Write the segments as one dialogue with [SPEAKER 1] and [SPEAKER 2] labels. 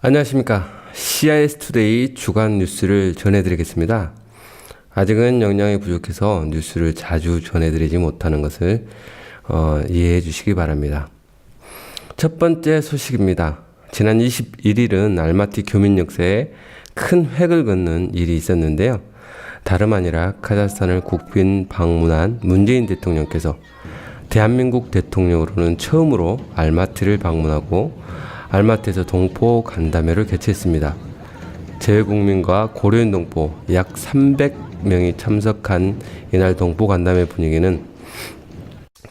[SPEAKER 1] 안녕하십니까. CIS투데이 주간 뉴스를 전해드리겠습니다. 아직은 역량이 부족해서 뉴스를 자주 전해드리지 못하는 것을 이해해 주시기 바랍니다. 첫 번째 소식입니다. 지난 21일은 알마티 교민 역사에 큰 획을 긋는 일이 있었는데요. 다름 아니라 카자흐스탄을 국빈 방문한 문재인 대통령께서 대한민국 대통령으로는 처음으로 알마티를 방문하고 알마티에서 동포 간담회를 개최했습니다. 재외국민과 고려인 동포 약 300명이 참석한 이날 동포 간담회 분위기는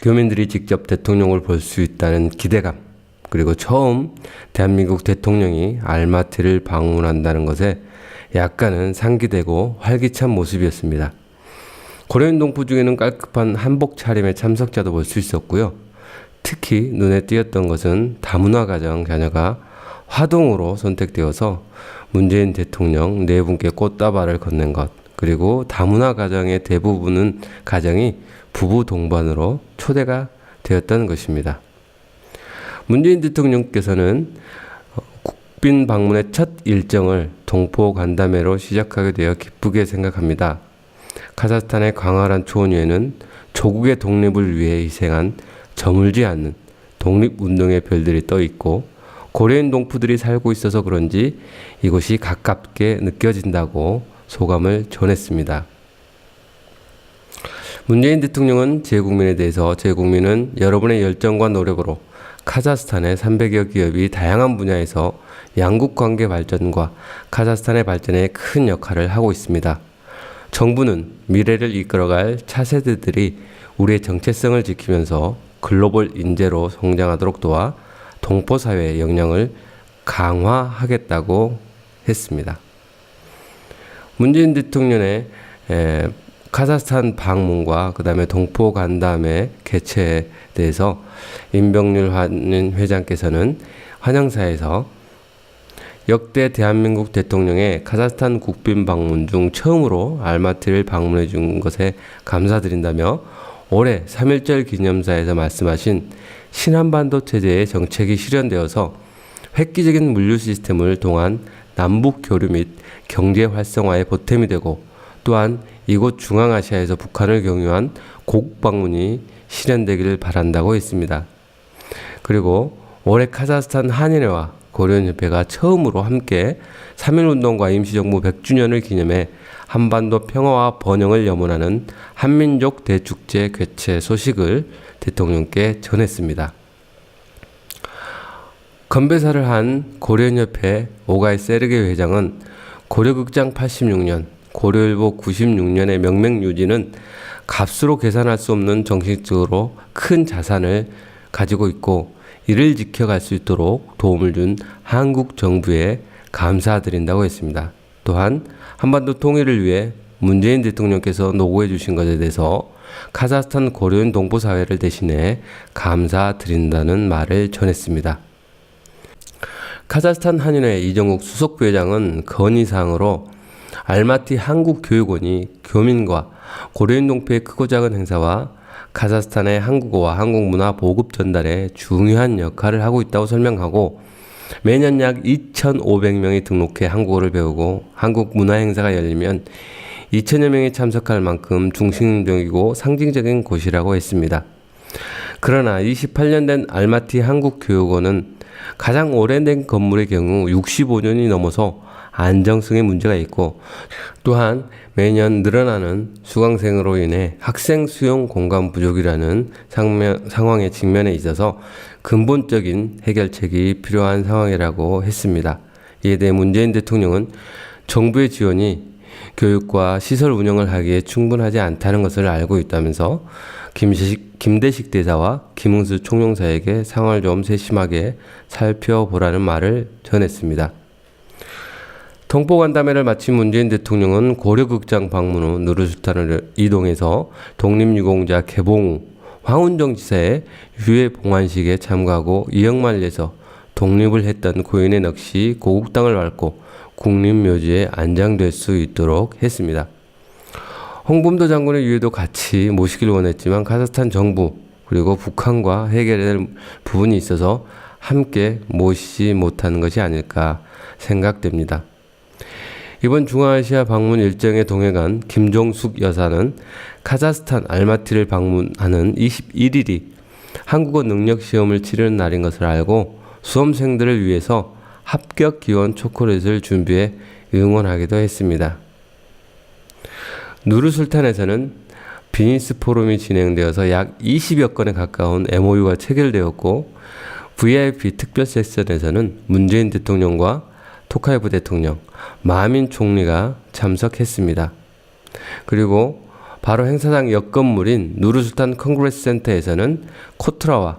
[SPEAKER 1] 교민들이 직접 대통령을 볼 수 있다는 기대감, 그리고 처음 대한민국 대통령이 알마티를 방문한다는 것에 약간은 상기되고 활기찬 모습이었습니다. 고려인 동포 중에는 깔끔한 한복 차림의 참석자도 볼 수 있었고요. 특히 눈에 띄었던 것은 다문화 가정 자녀가 화동으로 선택되어서 문재인 대통령 네 분께 꽃다발을 건넨 것, 그리고 다문화 가정의 대부분은 가정이 부부 동반으로 초대가 되었다는 것입니다. 문재인 대통령께서는 국빈 방문의 첫 일정을 동포 간담회로 시작하게 되어 기쁘게 생각합니다. 카자흐스탄의 광활한 초원위에는 조국의 독립을 위해 희생한 저물지 않는 독립운동의 별들이 떠 있고 고려인 동포들이 살고 있어서 그런지 이곳이 가깝게 느껴진다고 소감을 전했습니다. 문재인 대통령은 재국민에 대해서 재국민은 여러분의 열정과 노력으로 카자흐스탄의 300여 기업이 다양한 분야에서 양국 관계 발전과 카자흐스탄의 발전에 큰 역할을 하고 있습니다. 정부는 미래를 이끌어갈 차세대들이 우리의 정체성을 지키면서 글로벌 인재로 성장하도록 도와 동포사회의 역량을 강화하겠다고 했습니다. 문재인 대통령의 카자흐스탄 방문과 그 다음에 동포 간담회 개최에 대해서 임병률 회장께서는 환영사에서 역대 대한민국 대통령의 카자흐스탄 국빈 방문 중 처음으로 알마티를 방문해 준 것에 감사드린다며 올해 3.1절 기념사에서 말씀하신 신한반도 체제의 정책이 실현되어서 획기적인 물류 시스템을 통한 남북 교류 및 경제 활성화의 보탬이 되고, 또한 이곳 중앙아시아에서 북한을 경유한 고국 방문이 실현되기를 바란다고 했습니다. 그리고 올해 카자흐스탄 한인회와 고려인협회가 처음으로 함께 3.1운동과 임시정부 100주년을 기념해 한반도 평화와 번영을 염원하는 한민족 대축제 개최 소식을 대통령께 전했습니다. 건배사를 한 고려인협회 오가이 세르게 회장은 고려극장 86년, 고려일보 96년의 명맥 유지는 값으로 계산할 수 없는 정신적으로 큰 자산을 가지고 있고 이를 지켜갈 수 있도록 도움을 준 한국 정부에 감사드린다고 했습니다. 또한 한반도 통일을 위해 문재인 대통령께서 노고해 주신 것에 대해서 카자흐스탄 고려인 동포사회를 대신해 감사드린다는 말을 전했습니다. 카자흐스탄 한인회 이정욱 수석부회장은 건의사항으로 알마티 한국교육원이 교민과 고려인 동포의 크고 작은 행사와 카자흐스탄의 한국어와 한국문화 보급 전달에 중요한 역할을 하고 있다고 설명하고, 매년 약 2,500명이 등록해 한국어를 배우고 한국 문화 행사가 열리면 2,000여 명이 참석할 만큼 중심적이고 상징적인 곳이라고 했습니다. 그러나 28년 된 알마티 한국교육원은 가장 오래된 건물의 경우 65년이 넘어서 안정성에 문제가 있고, 또한 매년 늘어나는 수강생으로 인해 학생 수용 공간 부족이라는 상황에 직면해 있어서 근본적인 해결책이 필요한 상황이라고 했습니다. 이에 대해 문재인 대통령은 정부의 지원이 교육과 시설 운영을 하기에 충분하지 않다는 것을 알고 있다면서 김대식 대사와 김응수 총영사에게 상황을 좀 세심하게 살펴보라는 말을 전했습니다. 동포 간담회를 마친 문재인 대통령은 고려극장 방문 후 누르sultan을 이동해서 독립유공자 개봉 후 황운정 지사의 유해 봉환식에 참가하고 이역만리에서 독립을 했던 고인의 넋이 고국당을 밟고 국립묘지에 안장될 수 있도록 했습니다. 홍범도 장군의 유해도 같이 모시길 원했지만 카자흐스탄 정부 그리고 북한과 해결해야 될 부분이 있어서 함께 모시지 못하는 것이 아닐까 생각됩니다. 이번 중앙아시아 방문 일정에 동행한 김종숙 여사는 카자흐스탄 알마티를 방문하는 21일이 한국어 능력 시험을 치르는 날인 것을 알고 수험생들을 위해서 합격 기원 초콜릿을 준비해 응원하기도 했습니다. 누르술탄에서는 비즈니스 포럼이 진행되어서 약 20여 건에 가까운 MOU가 체결되었고, VIP 특별 세션에서는 문재인 대통령과 토카예브 대통령, 마민 총리가 참석했습니다. 그리고 바로 행사장 옆 건물인 누르술탄 컨그레스 센터에서는 코트라와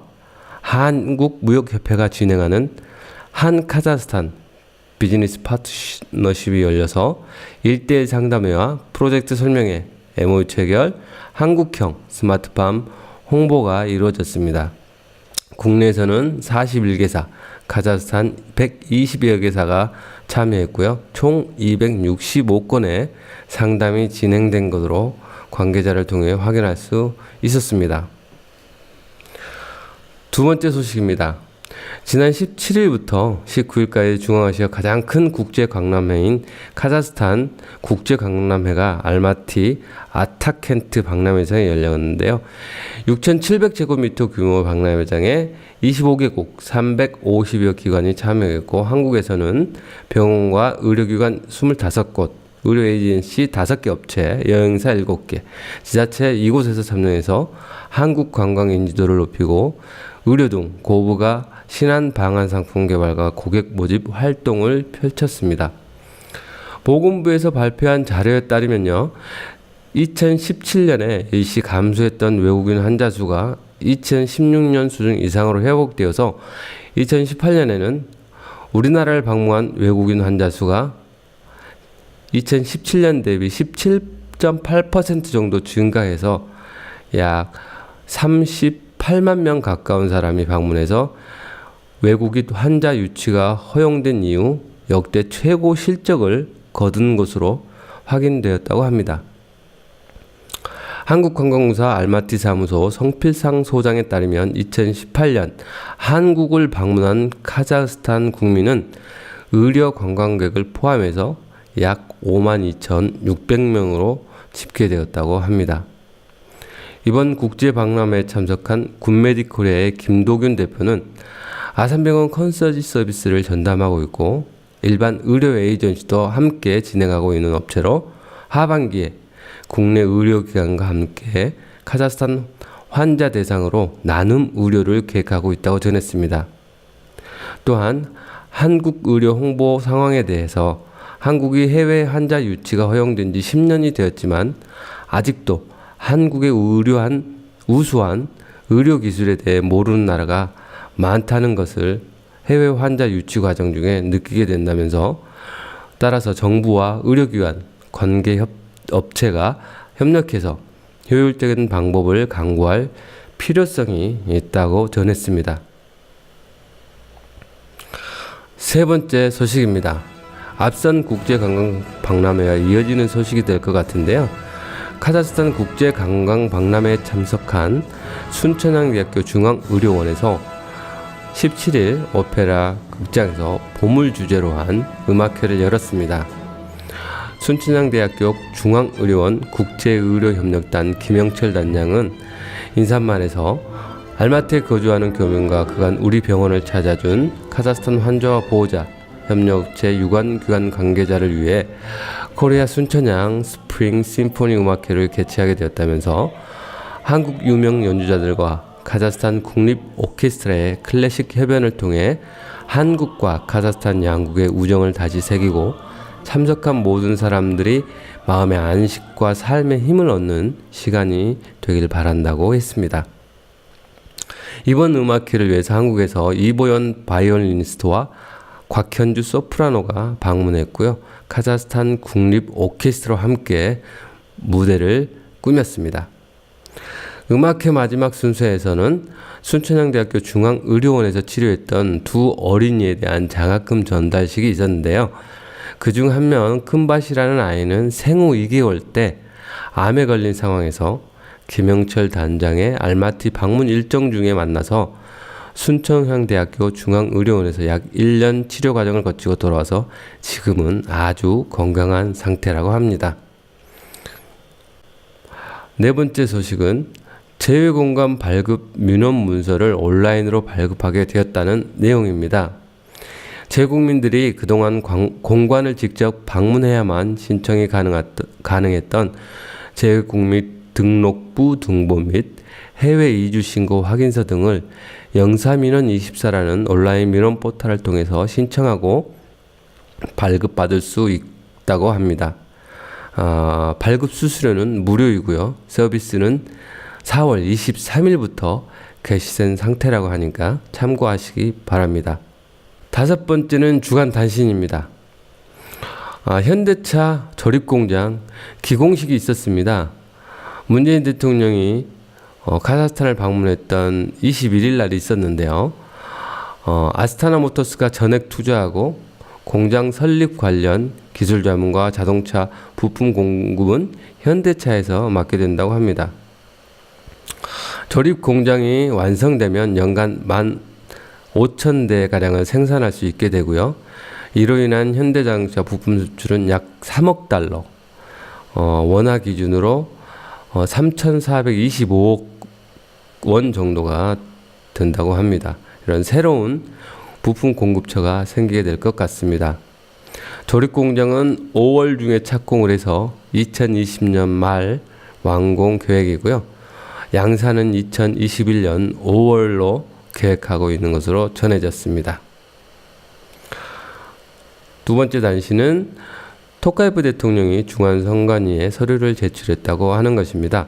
[SPEAKER 1] 한국무역협회가 진행하는 한 카자흐스탄 비즈니스 파트너십이 열려서 1대1 상담회와 프로젝트 설명회, MOU 체결, 한국형 스마트팜 홍보가 이루어졌습니다. 국내에서는 41개사, 카자흐스탄 120여 개사가 참여했고요. 총 265건의 상담이 진행된 것으로 관계자를 통해 확인할 수 있었습니다. 두 번째 소식입니다. 지난 17일부터 19일까지 중앙아시아 가장 큰 국제박람회인 카자흐스탄 국제박람회가 알마티 아타켄트 박람회장에 열렸는데요. 6,700제곱미터 규모 박람회장에 25개국 350여 기관이 참여했고, 한국에서는 병원과 의료기관 25곳, 의료 에이전시 5개 업체, 여행사 7개, 지자체 이곳에서 참여해서 한국 관광 인지도를 높이고 의료 등 고부가 신한 방안 상품 개발과 고객 모집 활동을 펼쳤습니다. 보건부에서 발표한 자료에 따르면요, 2017년에 일시 감소했던 외국인 환자 수가 2016년 수준 이상으로 회복되어서 2018년에는 우리나라를 방문한 외국인 환자 수가 2017년 대비 17.8% 정도 증가해서 약 38만 명 가까운 사람이 방문해서 외국인 환자 유치가 허용된 이후 역대 최고 실적을 거둔 것으로 확인되었다고 합니다. 한국관광공사 알마티 사무소 성필상 소장에 따르면 2018년 한국을 방문한 카자흐스탄 국민은 의료 관광객을 포함해서 약 52,600명으로 집계되었다고 합니다. 이번 국제박람회에 참석한 굿메디코리아의 김도균 대표는 아산병원 컨서지 서비스를 전담하고 있고 일반 의료 에이전시도 함께 진행하고 있는 업체로 하반기에 국내 의료기관과 함께 카자흐스탄 환자 대상으로 나눔 의료를 계획하고 있다고 전했습니다. 또한 한국 의료 홍보 상황에 대해서 한국이 해외 환자 유치가 허용된 지 10년이 되었지만 아직도 한국의 우수한 의료 기술에 대해 모르는 나라가 많다는 것을 해외 환자 유치 과정 중에 느끼게 된다면서, 따라서 정부와 의료기관, 관계 업체가 협력해서 효율적인 방법을 강구할 필요성이 있다고 전했습니다. 세 번째 소식입니다. 앞선 국제관광박람회와 이어지는 소식이 될 것 같은데요. 카자흐스탄 국제관광박람회에 참석한 순천향대학교 중앙의료원에서 17일 오페라 극장에서 봄을 주제로 한 음악회를 열었습니다. 순천향대학교 중앙의료원 국제의료협력단 김영철 단장은 인사말에서 알마티에 거주하는 교민과 그간 우리 병원을 찾아준 카자흐스탄 환자와 보호자, 협력업체 유관기관 관계자를 위해 코리아 순천향 스프링 심포니 음악회를 개최하게 되었다면서 한국 유명 연주자들과 카자흐스탄 국립 오케스트라의 클래식 협연을 통해 한국과 카자흐스탄 양국의 우정을 다시 새기고 참석한 모든 사람들이 마음의 안식과 삶의 힘을 얻는 시간이 되길 바란다고 했습니다. 이번 음악회를 위해서 한국에서 이보연 바이올리니스트와 곽현주 소프라노가 방문했고요. 카자흐스탄 국립 오케스트라와 함께 무대를 꾸몄습니다. 음악회 마지막 순서에서는 순천향대학교 중앙의료원에서 치료했던 두 어린이에 대한 장학금 전달식이 있었는데요. 그중 한 명 큰밭이라는 아이는 생후 2개월 때 암에 걸린 상황에서 김영철 단장의 알마티 방문 일정 중에 만나서 순천향대학교 중앙의료원에서 약 1년 치료 과정을 거치고 돌아와서 지금은 아주 건강한 상태라고 합니다. 네 번째 소식은 재외공간 발급 민원 문서를 온라인으로 발급하게 되었다는 내용입니다. 재국민들이 그동안 공관을 직접 방문해야만 신청이 가능했던 재외국민 등록부 등본 및 해외 이주 신고 확인서 등을 영사민원24라는 온라인 민원 포털을 통해서 신청하고 발급받을 수 있다고 합니다. 발급 수수료는 무료이고요. 서비스는 4월 23일부터 개시된 상태라고 하니까 참고하시기 바랍니다. 다섯 번째는 주간 단신입니다. 현대차 조립공장 기공식이 있었습니다. 문재인 대통령이 카자흐스탄을 방문했던 21일 날 있었는데요. 아스타나 모터스가 전액 투자하고 공장 설립 관련 기술 자문과 자동차 부품 공급은 현대차에서 맡게 된다고 합니다. 조립 공장이 완성되면 연간 15,000대가량을 생산할 수 있게 되고요. 이로 인한 현대자동차 부품 수출은 약 3억 달러, 원화 기준으로 3,425억 원 정도가 된다고 합니다. 이런 새로운 부품 공급처가 생기게 될 것 같습니다. 조립 공장은 5월 중에 착공을 해서 2020년 말 완공 계획이고요. 양산은 2021년 5월로 계획하고 있는 것으로 전해졌습니다. 두 번째 단신은 토카예프 대통령이 중앙선관위에 서류를 제출했다고 하는 것입니다.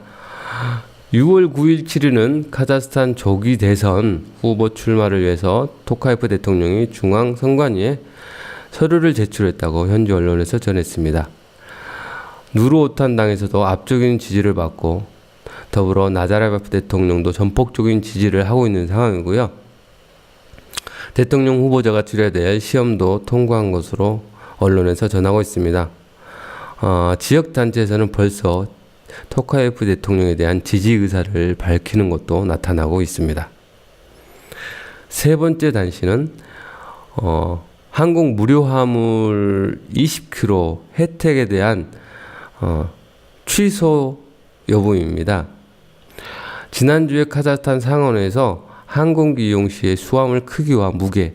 [SPEAKER 1] 6월 9일 7일은 카자흐스탄 조기 대선 후보 출마를 위해서 토카예프 대통령이 중앙선관위에 서류를 제출했다고 현지 언론에서 전했습니다. 누르오탄 당에서도 압도적인 지지를 받고 더불어 나자르바예프 대통령도 전폭적인 지지를 하고 있는 상황이고요. 대통령 후보자가 치러야 될 시험도 통과한 것으로 언론에서 전하고 있습니다. 지역단체에서는 벌써 토카예프 대통령에 대한 지지 의사를 밝히는 것도 나타나고 있습니다. 세 번째 단신은 항공 무료 화물 20km 혜택에 대한 취소 여부입니다. 지난주에 카자흐스탄 상원에서 항공기 이용 시의 수화물 크기와 무게,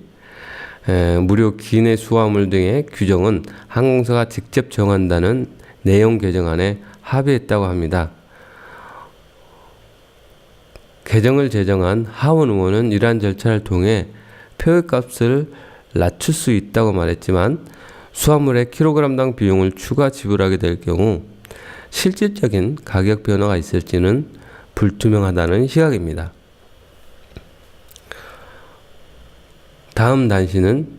[SPEAKER 1] 무료 기내 수화물 등의 규정은 항공사가 직접 정한다는 내용 개정안에 합의했다고 합니다. 개정을 제정한 하원 의원은 이러한 절차를 통해 표기값을 낮출 수 있다고 말했지만 수화물의 킬로그램당 비용을 추가 지불하게 될 경우 실질적인 가격 변화가 있을지는 불투명하다는 시각입니다. 다음 단신은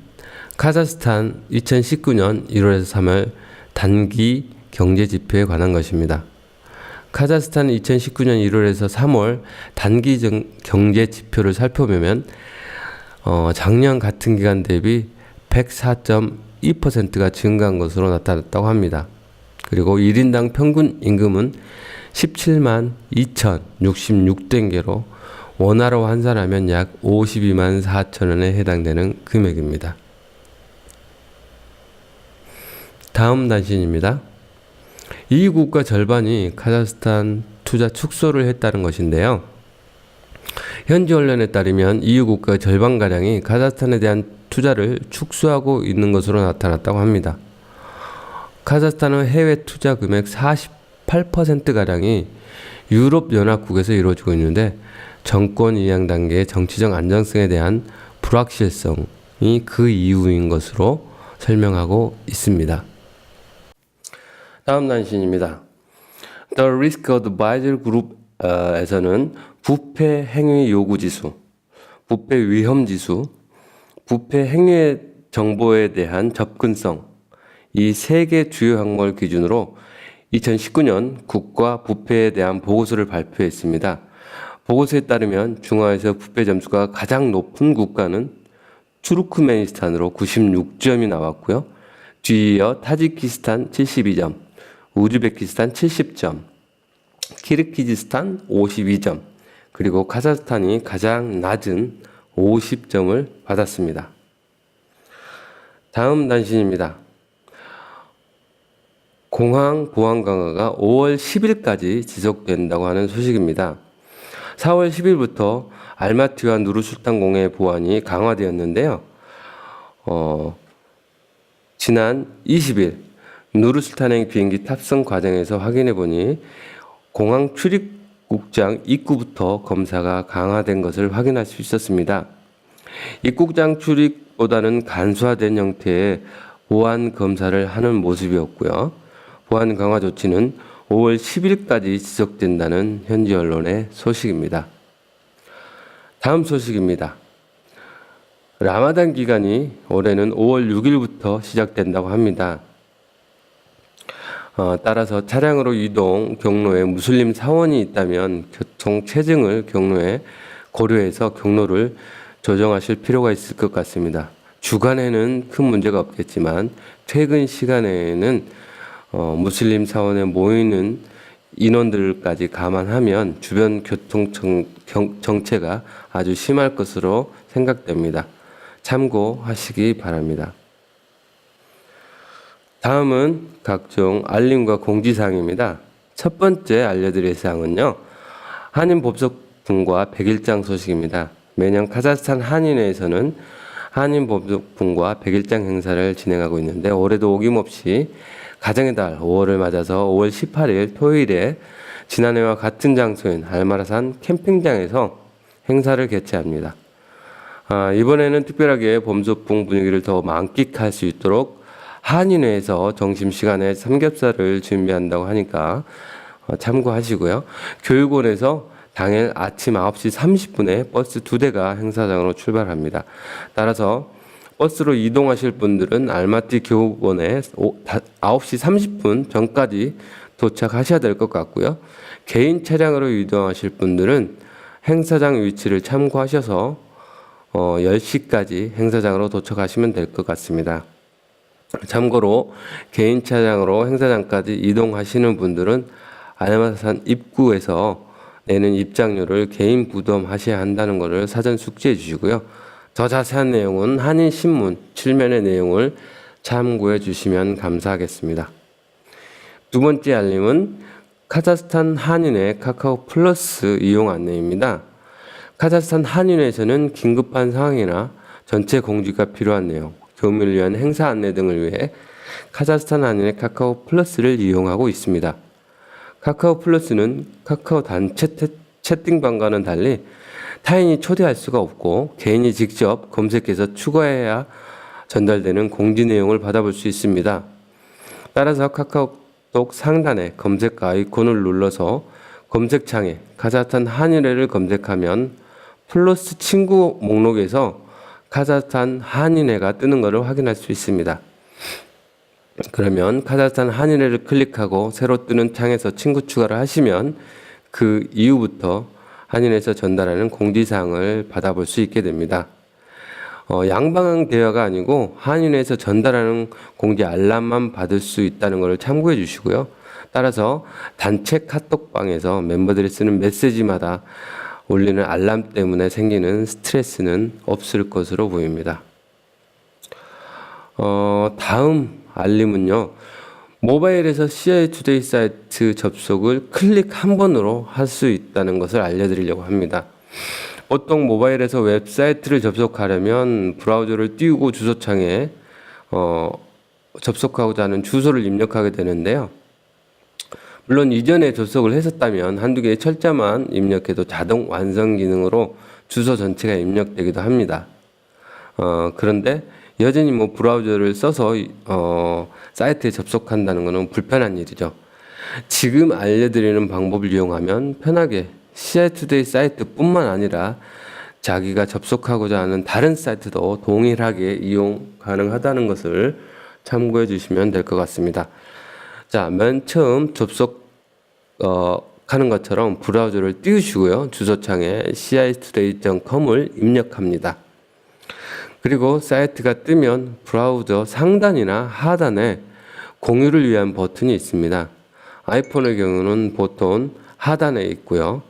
[SPEAKER 1] 카자흐스탄 2019년 1월에서 3월 단기 경제지표에 관한 것입니다. 카자흐스탄 2019년 1월에서 3월 단기 경제지표를 살펴보면 작년 같은 기간 대비 104.2%가 증가한 것으로 나타났다고 합니다. 그리고 1인당 평균 임금은 17만 2,066땡게로 원화로 환산하면 약 52만 4천 원에 해당되는 금액입니다. 다음 단신입니다. EU 국가 절반이 카자흐스탄 투자 축소를 했다는 것인데요. 현지 언론에 따르면 EU 국가 절반가량이 카자흐스탄에 대한 투자를 축소하고 있는 것으로 나타났다고 합니다. 카자흐스탄은 해외 투자 금액 48%가량이 유럽연합국에서 이루어지고 있는데 정권 이양 단계의 정치적 안정성에 대한 불확실성이 그 이유인 것으로 설명하고 있습니다. 다음 단신입니다. The Risk Advisor Group에서는 부패 행위 요구 지수, 부패 위험 지수, 부패 행위 정보에 대한 접근성, 이 세 개 주요 항목을 기준으로 2019년 국가 부패에 대한 보고서를 발표했습니다. 보고서에 따르면 중화에서 부패 점수가 가장 높은 국가는 투르크메니스탄으로 96점이 나왔고요. 뒤이어 타지키스탄 72점, 우즈베키스탄 70점, 키르기즈스탄 52점, 그리고 카자흐스탄이 가장 낮은 50점을 받았습니다. 다음 단신입니다. 공항 보안 강화가 5월 10일까지 지속된다고 하는 소식입니다. 4월 10일부터 알마티와 누르술탄공의 보안이 강화되었는데요. 지난 20일 누르술탄행 비행기 탑승 과정에서 확인해 보니 공항 출입국장 입구부터 검사가 강화된 것을 확인할 수 있었습니다. 입국장 출입보다는 간소화된 형태의 보안 검사를 하는 모습이었고요. 보안 강화 조치는 5월 10일까지 지속된다는 현지 언론의 소식입니다. 다음 소식입니다. 라마단 기간이 올해는 5월 6일부터 시작된다고 합니다. 따라서 차량으로 이동 경로에 무슬림 사원이 있다면 교통 체증을 경로에 고려해서 경로를 조정하실 필요가 있을 것 같습니다. 주간에는 큰 문제가 없겠지만 퇴근 시간에는 무슬림 사원에 모이는 인원들까지 감안하면 주변 교통 정체가 아주 심할 것으로 생각됩니다. 참고하시기 바랍니다. 다음은 각종 알림과 공지사항입니다. 첫 번째 알려드릴 사항은요. 한인 법적분과 100일장 소식입니다. 매년 카자흐스탄 한인회에서는 한인 법적분과 100일장 행사를 진행하고 있는데 올해도 어김없이 가정의 달 5월을 맞아서 5월 18일 토요일에 지난해와 같은 장소인 알마라산 캠핑장에서 행사를 개최합니다. 이번에는 특별하게 범소풍 분위기를 더 만끽할 수 있도록 한인회에서 점심시간에 삼겹살을 준비한다고 하니까 참고하시고요. 교육원에서 당일 아침 9시 30분에 버스 2대가 행사장으로 출발합니다. 따라서 버스로 이동하실 분들은 알마티 교육원에 9시 30분 전까지 도착하셔야 될 것 같고요. 개인 차량으로 이동하실 분들은 행사장 위치를 참고하셔서 10시까지 행사장으로 도착하시면 될 것 같습니다. 참고로 개인 차량으로 행사장까지 이동하시는 분들은 알마산 입구에서 내는 입장료를 개인 부담하셔야 한다는 것을 사전 숙지해 주시고요. 더 자세한 내용은 한인신문 7면의 내용을 참고해 주시면 감사하겠습니다. 두 번째 알림은 카자흐스탄 한인회 카카오 플러스 이용 안내입니다. 카자흐스탄 한인회에서는 긴급한 상황이나 전체 공지가 필요한 내용, 교육을 위한 행사 안내 등을 위해 카자흐스탄 한인회 카카오 플러스를 이용하고 있습니다. 카카오 플러스는 카카오 단체 채팅방과는 달리 타인이 초대할 수가 없고 개인이 직접 검색해서 추가해야 전달되는 공지 내용을 받아볼 수 있습니다. 따라서 카카오톡 상단에 검색 아이콘을 눌러서 검색창에 카자흐스탄 한인회를 검색하면 플러스 친구 목록에서 카자흐스탄 한인회가 뜨는 것을 확인할 수 있습니다. 그러면 카자흐스탄 한인회를 클릭하고 새로 뜨는 창에서 친구 추가를 하시면 그 이후부터 한인회에서 전달하는 공지사항을 받아볼 수 있게 됩니다. 양방향 대화가 아니고 한인회에서 전달하는 공지 알람만 받을 수 있다는 것을 참고해 주시고요. 따라서 단체 카톡방에서 멤버들이 쓰는 메시지마다 울리는 알람 때문에 생기는 스트레스는 없을 것으로 보입니다. 다음 알림은요. 모바일에서 CIA 투데이 사이트 접속을 클릭 한 번으로 할 수 있다는 것을 알려드리려고 합니다. 보통 모바일에서 웹사이트를 접속하려면 브라우저를 띄우고 주소창에 접속하고자 하는 주소를 입력하게 되는데요. 물론 이전에 접속을 했었다면 한두 개의 철자만 입력해도 자동 완성 기능으로 주소 전체가 입력되기도 합니다. 그런데 여전히 브라우저를 써서 사이트에 접속한다는 것은 불편한 일이죠. 지금 알려드리는 방법을 이용하면 편하게 CIA 투데이 사이트뿐만 아니라 자기가 접속하고자 하는 다른 사이트도 동일하게 이용 가능하다는 것을 참고해 주시면 될 것 같습니다. 자, 맨 처음 접속하는 것처럼 브라우저를 띄우시고요. 주소창에 ciatoday.com을 입력합니다. 그리고 사이트가 뜨면 브라우저 상단이나 하단에 공유를 위한 버튼이 있습니다. 아이폰의 경우는 보통 하단에 있고요.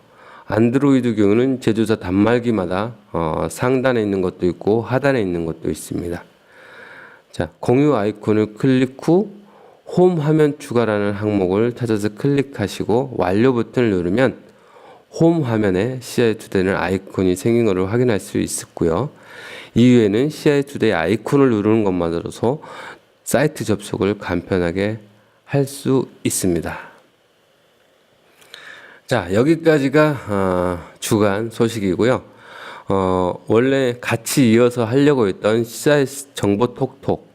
[SPEAKER 1] 안드로이드 경우는 제조사 단말기마다 상단에 있는 것도 있고 하단에 있는 것도 있습니다. 자, 공유 아이콘을 클릭 후 홈 화면 추가라는 항목을 찾아서 클릭하시고 완료 버튼을 누르면 홈 화면에 CI2D는 아이콘이 생긴 것을 확인할 수 있었고요. 이후에는 CI2D 아이콘을 누르는 것만으로도 사이트 접속을 간편하게 할 수 있습니다. 자, 여기까지가 주간 소식이고요. 원래 같이 이어서 하려고 했던 CIS 정보 톡톡,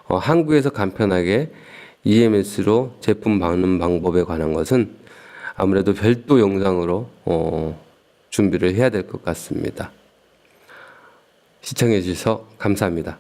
[SPEAKER 1] 한국에서 간편하게 EMS로 제품 받는 방법에 관한 것은 아무래도 별도 영상으로 준비를 해야 될 것 같습니다. 시청해 주셔서 감사합니다.